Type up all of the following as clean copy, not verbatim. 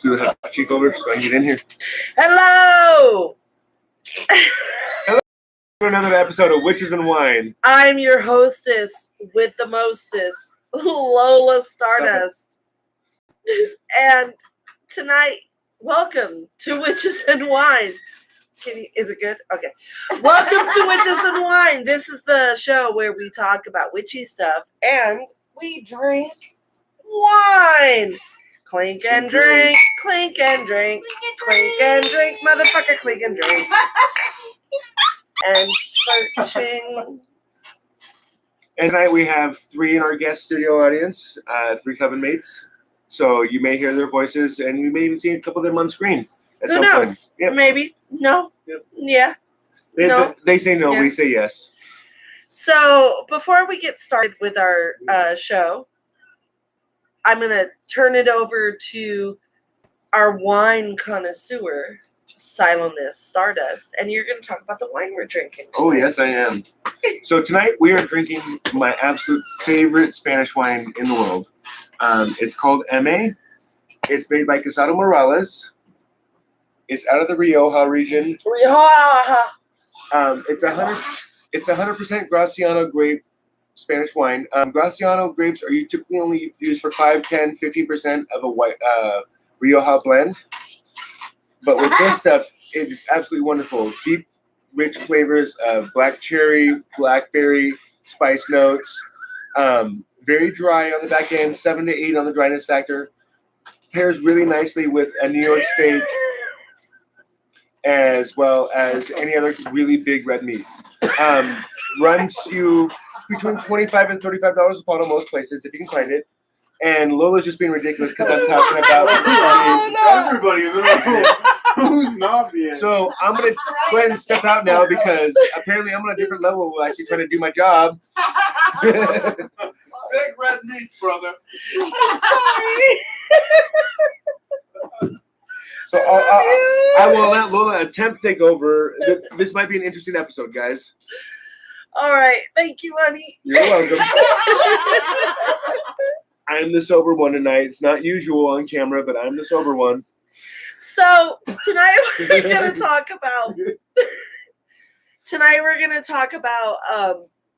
scoot a hot cheek over so I can get in here. Hello! Another episode of Witches and Wine. I'm your hostess with the mostest, Lola Stardust. And tonight, welcome to Witches and Wine. Is it good? Okay. Welcome to Witches and Wine. This is the show where we talk about witchy stuff and we drink wine. Clink and drink, clink and drink, clink and drink, motherfucker, clink and drink. And searching. And tonight we have three in our guest studio audience, three coven mates. So you may hear their voices, and you may even see a couple of them on screen at Who some knows? point. Yep. Maybe. No. Yep. Yeah. They say no, Yeah. we say yes. So before we get started with our show, I'm going to turn it over to our wine connoisseur, Silonist Stardust, and you're going to talk about the wine we're drinking tonight. Oh, yes, I am. So tonight we are drinking my absolute favorite Spanish wine in the world. It's called Eme. It's made by Casado Morales. It's out of the Rioja region. Rioja. It's 100% Graciano grape Spanish wine. Graciano grapes are typically only used for 5, 10, 15% of a white Rioja blend. But with this stuff, it is absolutely wonderful. Deep, rich flavors of black cherry, blackberry, spice notes. Very dry on the back end, 7 to 8 on the dryness factor. Pairs really nicely with a New York steak, as well as any other really big red meats. Runs you between $25 and $35 a bottle most places, if you can find it. And Lola's just being ridiculous because I'm talking about everybody in the room. Who's not being? So I'm going to go ahead and step out now because apparently I'm on a different level of actually trying to do my job. Big red meat, brother. I'm sorry. So I will let Lola attempt to take over. This might be an interesting episode, guys. All right. Thank you, honey. You're welcome. I'm the sober one tonight. It's not usual on camera, but I'm the sober one. So tonight we're gonna talk about.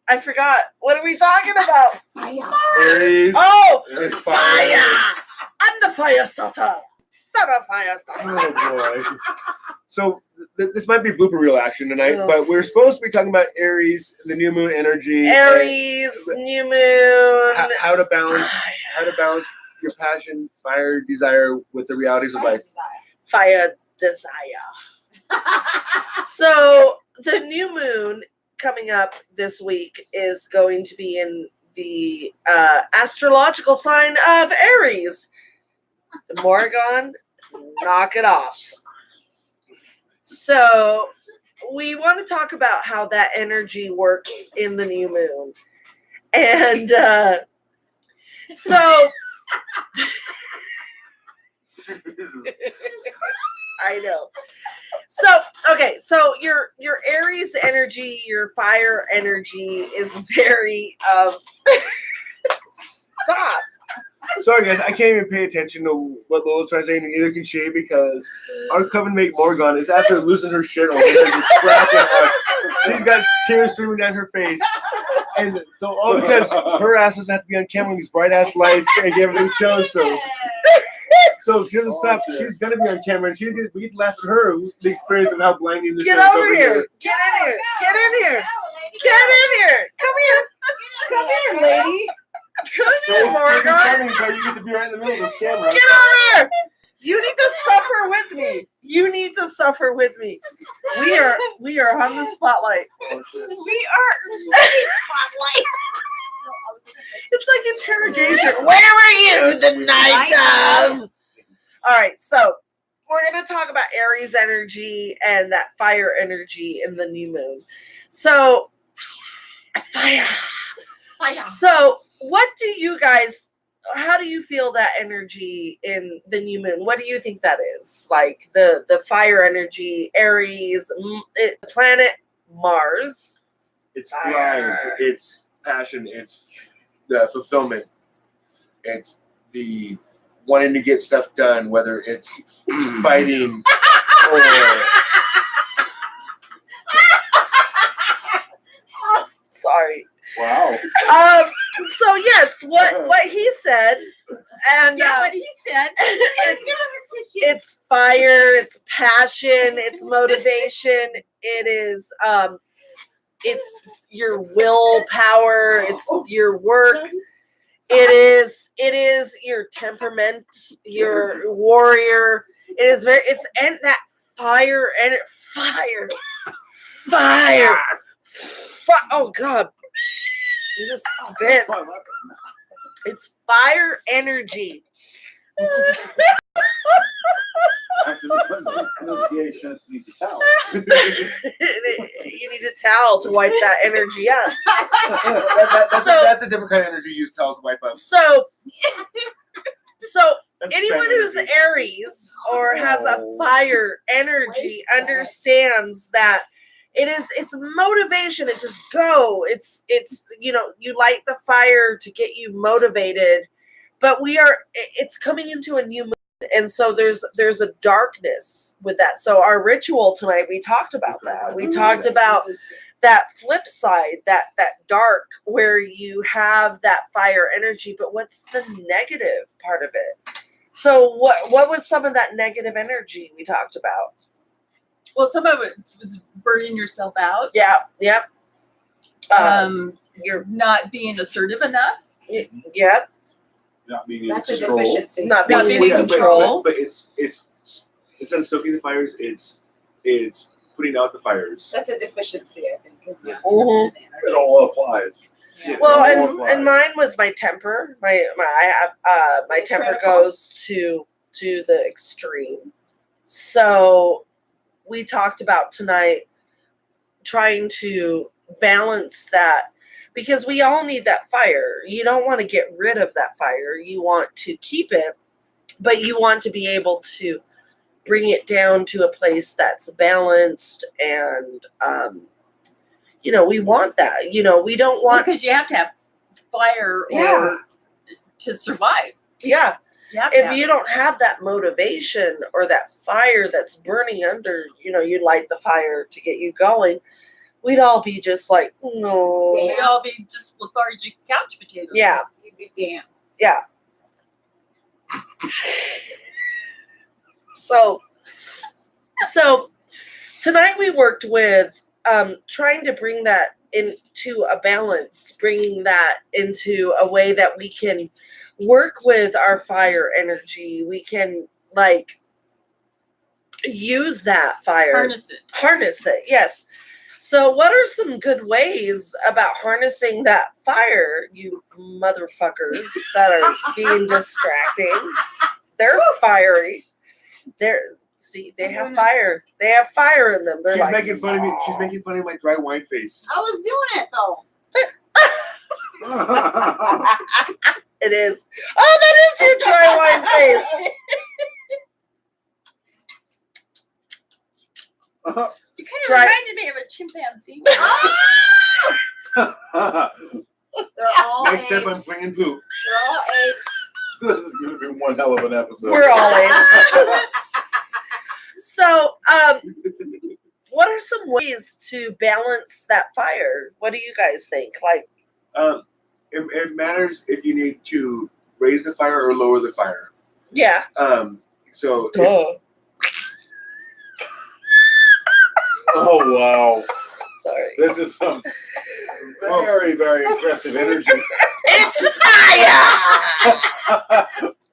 I forgot. What are we talking about? Fire. Aries. Oh, It's fire! I'm the fire starter. Not a fire starter. Oh boy. So this might be blooper reel action tonight, Ugh. but we're supposed to be talking about Aries, the new moon energy. Aries, new moon. How to balance your passion, fire, desire with the realities of life. Fire desire. So the new moon coming up this week is going to be in the astrological sign of Aries. Morgan, knock it off. So we want to talk about how that energy works in the new moon. And so I know. So so your Aries energy, your fire energy is very stop. Sorry guys, I can't even pay attention to what Lola's trying to say, and neither can she because our coven mate Morgan is after losing her shit over here, just scratching out. She's got tears streaming down her face. And so all because her ass doesn't have to be on camera with these bright ass lights and get everything shown, so she doesn't stop. She's gonna be on camera, and we get to laugh at her the experience of how blinding this is. Get over here. Get in here. Get in here. Get in here. Come here. Come here, lady. Come here, Morgan. So you get to be right in the middle of this camera. Get over here. You need to suffer with me. You need to suffer with me. We are on the spotlight. We are in the spotlight. It's like interrogation. Where were you the night of? All right, so we're going to talk about Aries energy and that fire energy in the new moon. So, fire. So, how do you feel that energy in the new moon? What do you think that is? Like the fire energy, Aries, planet Mars. It's grind, it's passion, it's the fulfillment, it's the wanting to get stuff done, whether it's fighting or Sorry. Wow. So yes, what he said, and Yeah, what he said. it's fire, it's passion, it's motivation, it is it's your willpower, it's your work, it is your temperament, your warrior. It is and that fire and fire. Oh God. You just spit. It's fire energy. After the pronunciation, it's need to tell. You need a towel to wipe that energy up. that's a different kind of energy you use towels to wipe up. So That's anyone bad who's energy. Aries or has a fire energy understands that it's motivation. It's just go. It's you light the fire to get you motivated, but it's coming into a new moon, and so there's a darkness with that. So our ritual tonight, we talked about that. We talked about that flip side, that dark, where you have that fire energy, but what's the negative part of it? So what was some of that negative energy we talked about? Well, some of it was burning yourself out. Yeah, yep. You're not being assertive enough. Yep. Not being in That's a control. deficiency. Not Not being being in in control. But it's instead of stoking the fires, it's putting out the fires. That's a deficiency, I think. Mhm. It all applies. Yeah. Well, It all applies. and mine was my temper. I have my It's temper critical. goes to the extreme. So we talked about tonight trying to balance that, because we all need that fire. You don't want to get rid of that fire. You want to keep it, but you want to be able to bring it down to a place that's balanced, and we want that. We don't want Because you have to have fire Yeah. to survive. yeah. You have to If have you it. don't have that motivation or that fire that's burning under, you light the fire to get you going, we'd all be just like, no. Damn. We'd all be just lethargic couch potatoes. Yeah, You'd be damn. yeah. So tonight we worked with trying to bring that into a balance, bringing that into a way that we can work with our fire energy. We can use that fire. Harness it, yes. So what are some good ways about harnessing that fire, you motherfuckers that are being distracting? They're fiery. They have fire. They have fire in them. They're She's like, making fun of me. She's making fun of my dry wine face. I was doing it though. it is. Oh, that is your dry wine face. You kind of Dry- reminded me of a chimpanzee. They're all Next step, I'm apes. flinging poop. They're all apes. This is going to be one hell of an episode. We're all apes. So, what are some ways to balance that fire? What do you guys think? It matters if you need to raise the fire or lower the fire. Yeah. So Oh, wow. Sorry. This is some very, very aggressive energy. It's fire!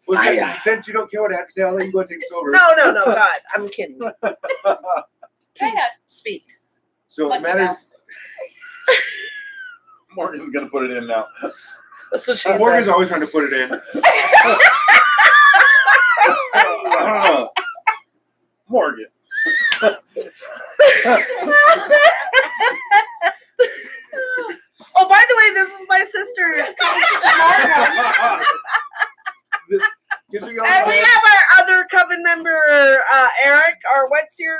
well, since you don't care what I have to say, I'll let you go and take this over. No, God, I'm kidding. Please speak. So Like it matters. Morgan's going to put it in now. That's what she Morgan's said. always trying to put it in. Morgan. Oh, by the way, this is my sister. Just so you all And we know, have our other coven member, Eric. Or what's your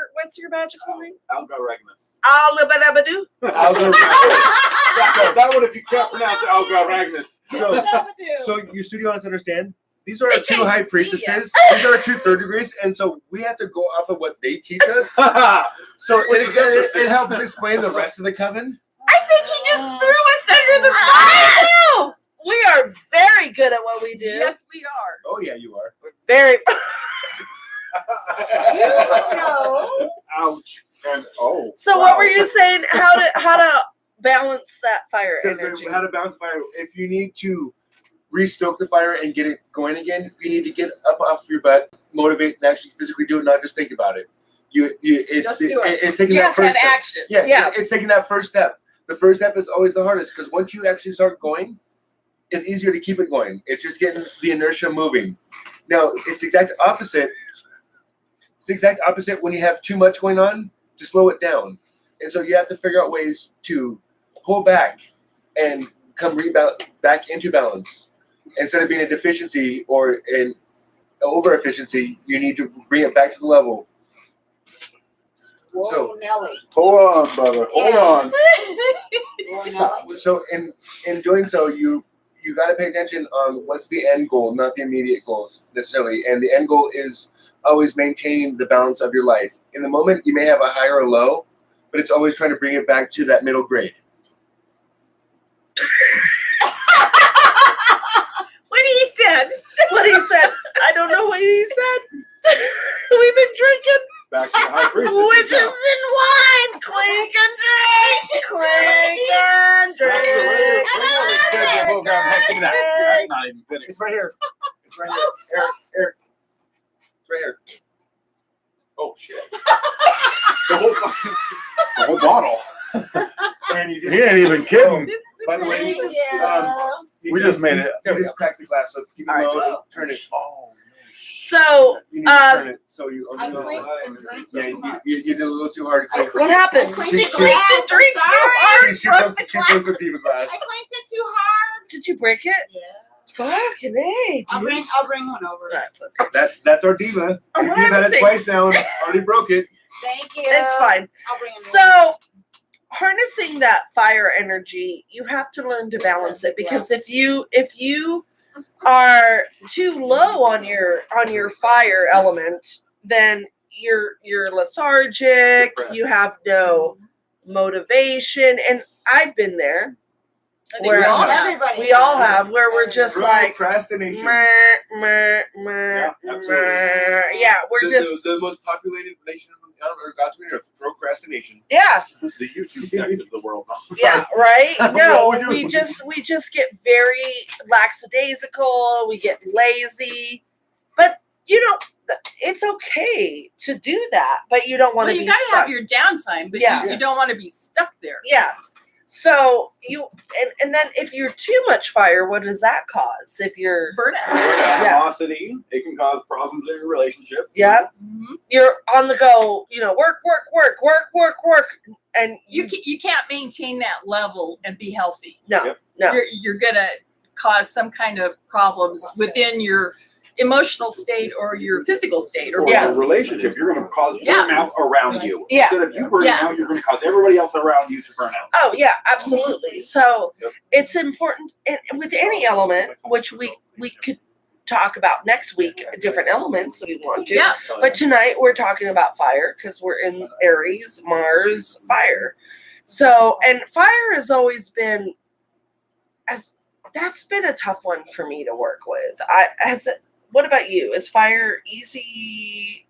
magical name? Algaragnus. Alabadabadoo. That one, if you can't pronounce it, Algaragnus. so you studio audience understand these are our They two can't high even see priestesses. These are our two third degrees, and so we have to go off of what they teach us. So Which is interesting. it helps explain the rest of the coven. I think he just threw us under the I bus. know. We are very good at what we do. Yes, we are. Oh yeah, you are. Very. No. Ouch. And oh. So wow. what were you saying? How to balance that fire energy? How to balance fire? If you need to restoke the fire and get it going again, you need to get up off your butt, motivate, and actually physically do it, not just think about it. Just do it. It's taking You that have to have first step. action. Yeah, Yeah. It's taking that first step. The first step is always the hardest because once you actually start going, it's easier to keep it going. It's just getting the inertia moving. Now, it's the exact opposite. It's the exact opposite when you have too much going on to slow it down. And so you have to figure out ways to pull back and come back into balance. Instead of being a deficiency or an over efficiency, you need to bring it back to the level. Whoa, So- Nelly. Hold on, brother. Hold on. Whoa, Nelly. So in doing so, you got to pay attention on what's the end goal, not the immediate goals necessarily. And the end goal is always maintaining the balance of your life. In the moment, you may have a high or a low, but it's always trying to bring it back to that middle grade. What he said. What he said? I don't know what he said. We've been drinking Back to the high priestess. witches and wine. Clink and drink. Clink and drink. That's not even finished. It's right here. It's right here. Eric. It's right here. Oh shit. The whole bottle. And you He just ain't even kidding. by the way, Yeah. We just made it. You just crack the glass, so keep it All right. low and turn it. Oh. So, You need to turn it so you. I clinked and drank Yeah, too much. you did a little too hard. I clinked- what happened? I clinked She the clinked glass. and drank I'm too sorry. hard. She goes to Diva glass. I clinked it too hard. Did you break it? Yeah. Fucking A, I'll dude. bring one over. That's okay. That's our Diva. Oh, You've what did I had it say? twice now and already broke it. Thank you. It's fine. I'll bring a new one. So, harnessing that fire energy, you have to learn to balance it because if you are too low on your fire element, then you're lethargic, you have no motivation, and I've been there. I think Where we all have. Everybody We all has. have where we're just like Procrastination. meh, meh, meh, Yeah, absolutely. meh. Yeah, we're just the most populated nation on God's green earth. Procrastination. yeah. The YouTube sect of the world. Yeah, right? What No, we do. we just get very lackadaisical, we get lazy. But it's okay to do that, but you don't want Well, to you be gotta stuck. have your downtime, but Yeah. you don't want to be stuck there. Yeah. So and then if you're too much fire, what does that cause? If you're Burnout. Yeah. Animosity. It can cause problems in your relationship. Mhm. you're on the go, work, and You can't maintain that level and be healthy. no, Yep. no. You're gonna cause some kind of problems within your emotional state or your physical state or Or Yeah. your relationship, you're going to cause Yeah. burnout around you. Yeah. Instead of you burning Yeah. out, you're going to cause everybody else around you to burn out. Oh yeah, absolutely. So Yep. it's important and with any element, which we could talk about next week, different elements if we want to. Yeah. But tonight we're talking about fire because we're in Aries, Mars, fire. So and fire has always been that's been a tough one for me to work with. What about you? Is fire easy?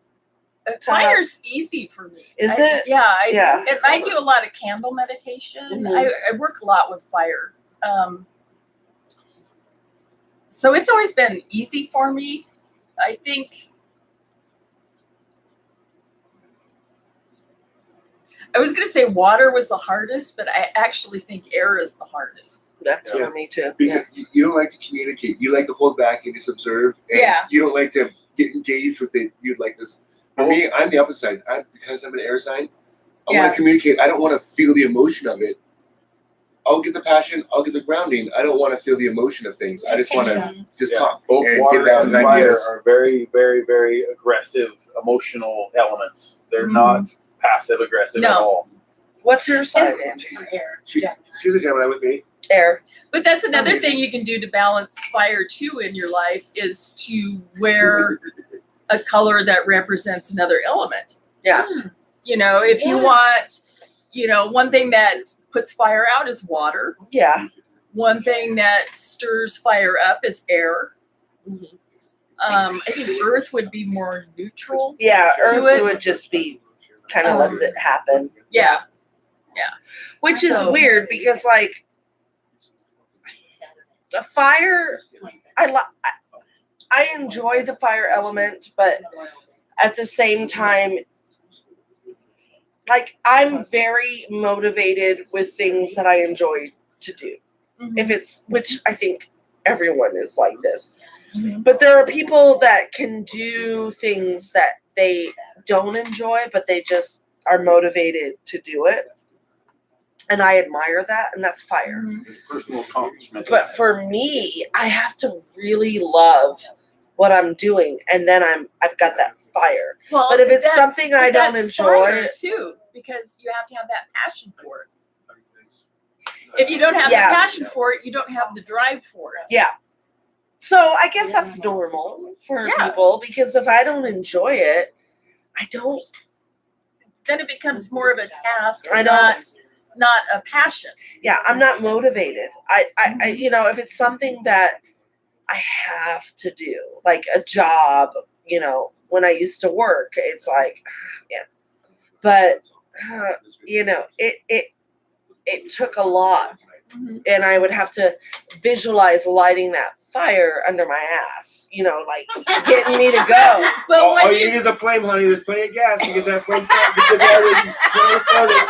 Fire's easy for me. Is it? Yeah. Yeah. And I do a lot of candle meditation. Mhm. I work a lot with fire. So it's always been easy for me. I think I was going to say water was the hardest, but I actually think air is the hardest. That's Yeah. for me too. Because you don't like to communicate. You like to hold back and just observe. And Yeah. You don't like to get engaged with it. You'd like this. For me, I'm the opposite side. Because I'm an air sign, I want Yeah. to communicate. I don't want to feel the emotion of it. I'll get the passion. I'll get the grounding. I don't want to feel the emotion of things. I just want to Intention. just Yeah. talk Both and water get it out and and fire ideas. are very, very, very aggressive, emotional elements. They're Mhm. not passive aggressive at No. all. What's your sign, Angie? Air. She- Gemini. She's a Gemini with me. Air. But that's another Amazing. thing you can do to balance fire too in your life is to wear a color that represents another element. Yeah. You know, if you Yeah. want, you know, one thing that puts fire out is water. Yeah. One thing that stirs fire up is air. Mhm. I think earth would be more neutral. Yeah. Earth it. would just be kind of lets it happen. Yeah. Which is So- weird because like the fire, I enjoy the fire element, but at the same time, like I'm very motivated with things that I enjoy to do. Mhm. If it's, which I think everyone is like this, Mhm. but there are people that can do things that they don't enjoy, but they just are motivated to do it. And I admire that, and that's fire. Mhm. It's personal accomplishment. But for me, I have to really love what I'm doing, and then I've got that fire. Well, But if it's that's- something I but don't that's enjoy, fire too, because you have to have that passion for it. If you don't have Yeah. the passion for it, you don't have the drive for it. yeah. So I guess that's normal for Yeah. people because if I don't enjoy it, I don't. Then it becomes more of a task, I know. not a passion. Yeah, I'm not motivated. I you know, if it's something that I have to do, like a job, you know, when I used to work, it's like, yeah. But you know, it took a lot, Mhm. and I would have to visualize lighting that fire under my ass, you know, like getting me to go. But All when you need is a flame, honey. There's plenty of gas to get that flame started. Get that started.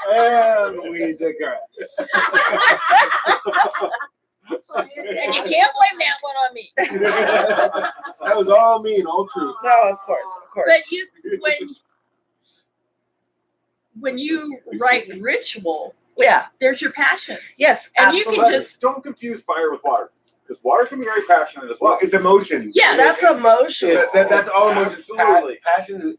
And we digress. and you can't blame that one on me. That was all me and all truth. No, of course. But you when you write ritual, Yeah. there's your passion. Yes. And you can absolutely. just Don't confuse fire with water, because water can be very passionate as well. Well, it's emotion. Yeah. That's emotional. That's all emotion. Absolutely. Passion.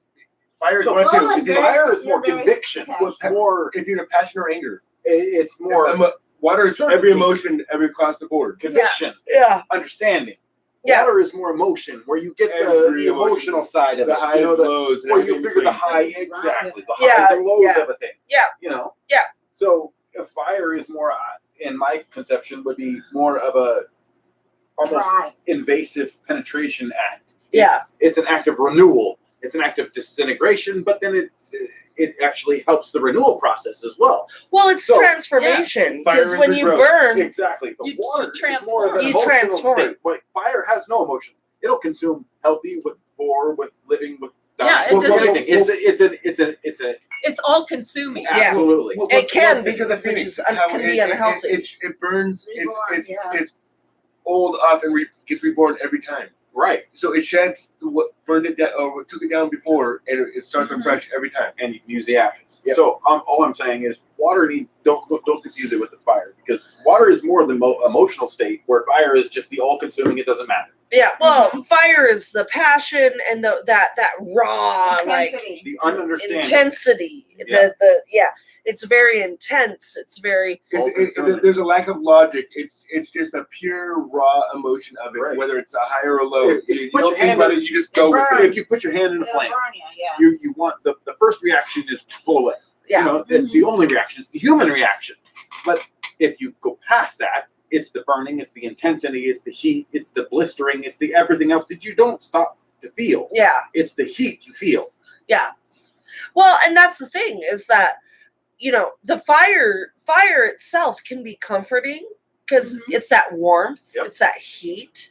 Fire is So one too. Well, It's either, Fire is more You're very conviction. passionate. It's more. it's either passion or anger. It's more Water is certainty. every emotion, every across the board. conviction, Yeah. understanding. Yeah. Water is more emotion, where you get Every the emotional emotion. side of The it. highs, You know, lows, and where you everything figure the between. high, exactly, the Yeah, highs and lows yeah. of a thing. Yeah. You know? Yeah. So a fire is more, in my conception, would be more of a almost Try. invasive penetration act. Yeah. It's an act of renewal. It's an act of disintegration, but then it actually helps the renewal process as well. Well, it's So- transformation Fire because is when you regrowth. burn, Exactly. But You water is transform. more of an You emotional transform. state. But fire has no emotion. It'll consume healthy with poor, with living, with dying. Yeah, it with doesn't- anything. It's a It's all consuming. Yeah. absolutely. It can think be, of the which phoenix, is how can be unhealthy. It burns. Reborn, It's old off and gets reborn every time. Right. So it sheds what burned it down or what took it down before, and it starts Mhm. afresh every time. And you can use the ashes. Yep. So all I'm saying is water don't confuse it with the fire, because water is more the emotional state, where fire is just the all-consuming. It doesn't matter. Yeah, well, fire is the passion and that raw Intensity. The ununderstanding. intensity. Yeah. It's very intense. It's very There's a lack of logic. It's just a pure raw emotion of it, Right. whether it's a high or a low. If you You put don't your think hand about in- it. You just go with burns. it. If you put your hand in a It'll flame, burn you, yeah. you want the first reaction is to pull away. yeah. You know, it's the only reaction. It's the human reaction. But if you go past that, it's the burning, it's the intensity, it's the heat, it's the blistering, it's the everything else that you don't stop to feel. Yeah. It's the heat you feel. Well, and that's the thing is that the fire itself can be comforting because Mhm. it's that warmth, Yep. it's that heat.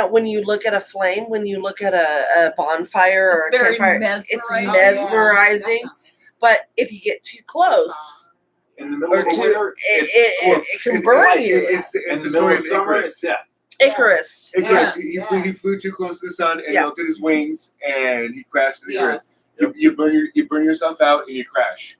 When you look at a flame, when you look at a bonfire or It's a very campfire, mesmerizing. it's Oh, yeah, mesmerizing. definitely. But if you get too close, In the middle or of the too, winter, it can It's burn like- you. It's in the the story middle of of summer, Icarus. it's death. Icarus. Icarus, Yes, he flew too close to the sun and Yeah. melted his wings, and he crashed to the earth. Yes. You burn yourself out and you crash.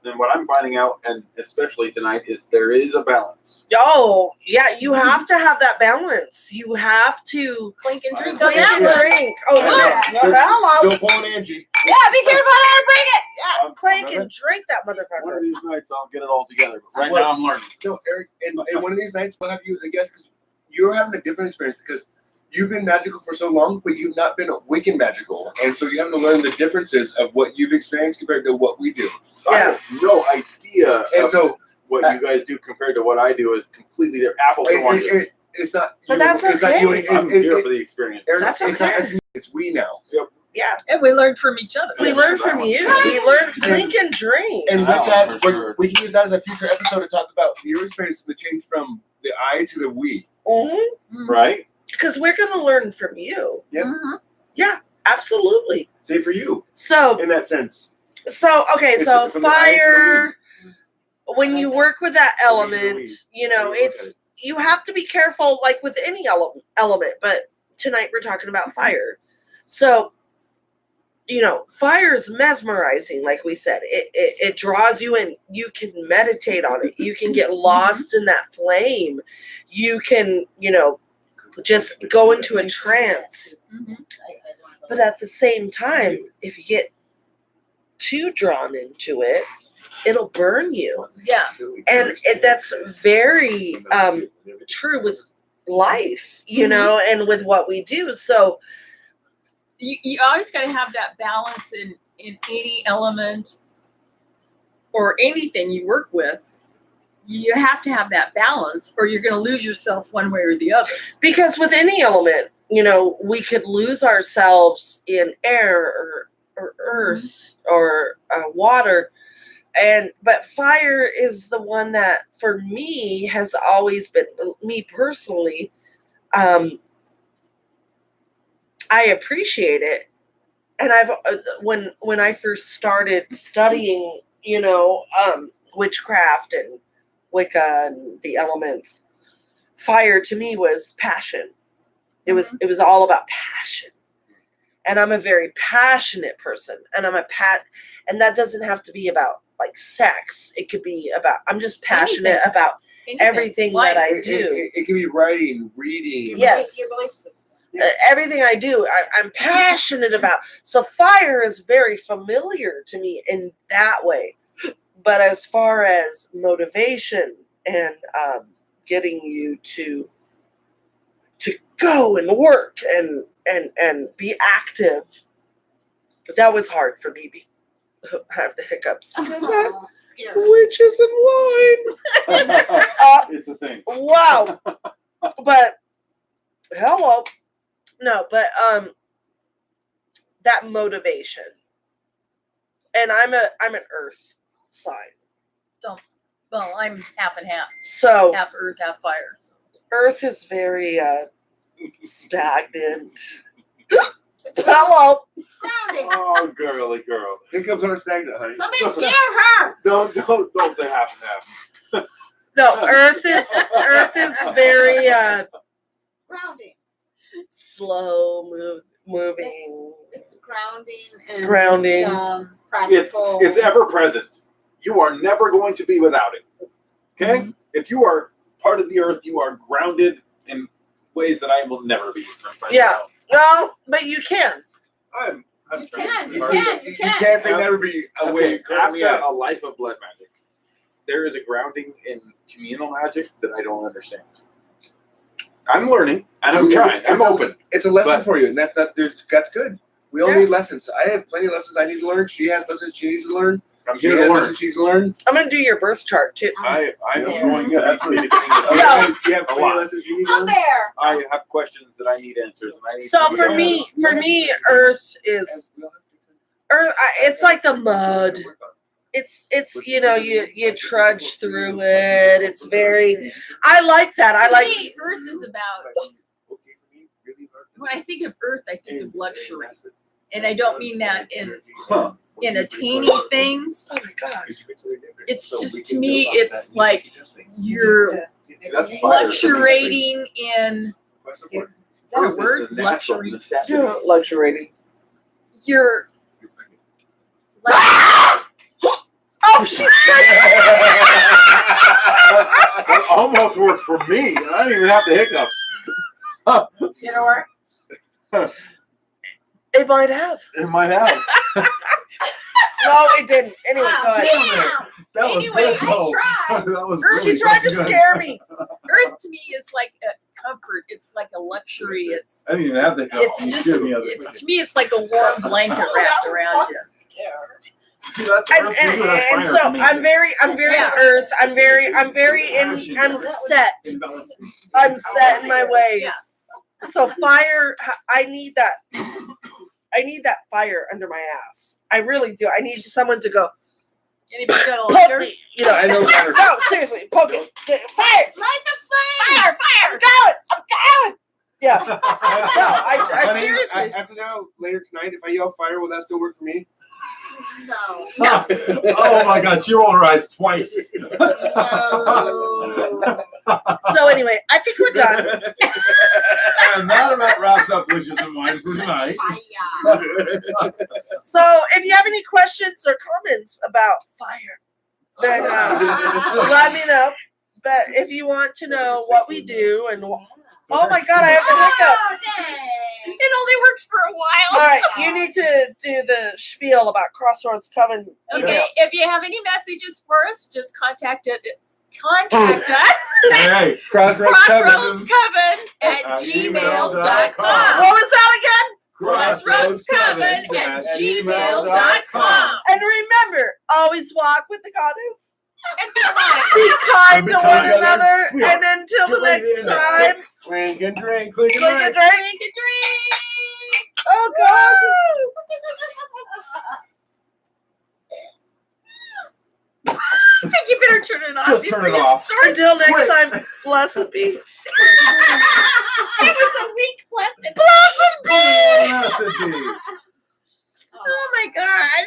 And what I'm finding out, and especially tonight, is there is a balance. Oh, yeah, you have to have that balance. You have to Clink and drink on clink that and one. drink. Oh, Yeah. shit. Hello. Don't pull an Angie. Yeah, be careful how to bring it. I'm Clay gonna- can drink that One of motherfucker. these nights, I'll get it all together. But right Well- now, I'm learning. No, Eric, and one of these nights we'll have you, I guess, because you're having a different experience because you've been magical for so long, but you've not been Wiccan magical. And so you're having to learn the differences of what you've experienced compared to what we do. I Yeah. have no idea And of so what you guys do compared to what I do is completely different. Apples and oranges. it's not. But you, that's it's not you, okay. I'm here for the experience. Eric, That's it's not okay. us, it's we now. Yeah. And we learn from each other. We Yeah, learn that from one. you. We learn drink and drink. And with Wow, that, for sure. we can use that as a future episode to talk about your experience of the change from the I to the we. Mm-hmm. Right? Because we're gonna learn from you. Yep. Mhm. Absolutely. Same for you So in that sense. okay, It's so from the I to the fire. When you work with that The we, the element, we. you know, How do you look it's you have to be careful, like with any element. But tonight we're talking about fire. So, you know, fire is mesmerizing, like we said. It draws you in. You can meditate on it. You can get lost in that flame. You can, you know, just go into a trance. Mhm. But at the same time, if you get too drawn into it, it'll burn you. Yeah. And that's very true with life, you know, and with what we do. So, You always got to have that balance in any element or anything you work with. You have to have that balance or you're going to lose yourself one way or the other. because with any element, you know, we could lose ourselves in air or earth or water. But fire is the one that for me has always been, me personally, I appreciate it. And I've when I first started studying, you know, witchcraft and Wicca and the elements, fire to me was passion. It was all about passion. And I'm a very passionate person, and and that doesn't have to be about like sex. It could be about I'm just passionate Anything. about Anything. everything Life. that I It, do. it can be writing, reading. Yes. Your belief system. Everything I do, I'm passionate about. So fire is very familiar to me in that way. But as far as motivation and getting you to go and work and be active, that was hard for me. I have the hiccups because I'm Scary. witches and wine. It's a thing. Wow. But hello. No, but that motivation. And I'm an earth sign. Well, I'm half and half. So Half earth, half fire. earth is very stagnant. Hello. Grounding. Oh, girly girl. Hiccups are stagnant, honey. Somebody scare her. Don't say half and half. No, earth is very Grounding. slow moving. It's grounding and Grounding. It's, practical. It's ever present. You are never going to be without it. Okay? Mhm. If you are part of the earth, you are grounded in ways that I will never be. Yeah. No, but you can. I'm You trying can, to you be can. You can't say never be away. Okay, after a life of blood magic, there is a grounding in communal magic that I don't understand. I'm learning and I'm trying. I'm open. It's a lesson But- for you, and that's good. We all Yeah. need lessons. I have plenty of lessons I need to learn. She has lessons she needs to learn. I'm She here to has learn. lessons she's learned. I'm gonna do your birth chart too. I'm Yeah. going to be communicating with So- you. you have A plenty lot. of lessons you need to I'm learn. there. I have questions that I need answers. And I need So somebody for to- me, earth is earth. It's like the mud. It's you know you trudge through it. It's very. I like that. I To like. me, earth is about, when I think of earth, I think of luxury. And I don't mean that in attaining things. Oh my god. It's just, to me, it's like you're That's fire. luxuriating in, is that a Earth is word? a natural Luxury. necessity. Luxuriating. You're like, Oh, she's That almost worked for me. I didn't even have the hiccups. You know what? It might have. It might have. No, it didn't. Anyway, go ahead. That was Anyway, good, I though. tried. That was She really tried to fucking good. scare me. Earth to me is like a comfort. It's like a luxury. It's I didn't even have that. it's You just scared me out of it. it's to me it's like a warm blanket wrapped around you. See, that's And, Earth, we do have and fire so for me. I'm very Yeah. Earth. I'm set. I'm set in my ways. Yeah. So fire, I need that. I need that fire under my ass. I really do. I need someone to go Anybody got a poke lighter? me. You know. I know better. No, seriously, poke it. Fire! Light the flame. Fire! I'm going. Yeah. No, I Honey, seriously. after that, later tonight, if I yell fire, will that still work for me? No. Oh my God, she rolled her eyes twice. No. So anyway, I think we're done. And that about wraps up Wishes and Wine for tonight. Fire. So if you have any questions or comments about fire, then let me know. But if you want to know what we do and oh my God, I have the hiccups. Oh, dang. It only worked for a while. All right, you need to do the spiel about Crossroads Coven. Okay, if you have any messages for us, just contact us. Hey, Crossroads Crossroads Coven at gmail.com. What was that again? crossroadscoven@gmail.com. And remember, always walk with the goddess. And be honest. Be kind Be to one kind. another. Yeah. And until the Get next ready. time, Clink and drink, clink and click drink. a drink. Drink a drink. Oh God. I think you better turn it off. Just turn before it you off. start. Until next Wait. time, blessed be. It was a weak lesson. Blessed be. Yes, indeed. Oh my God.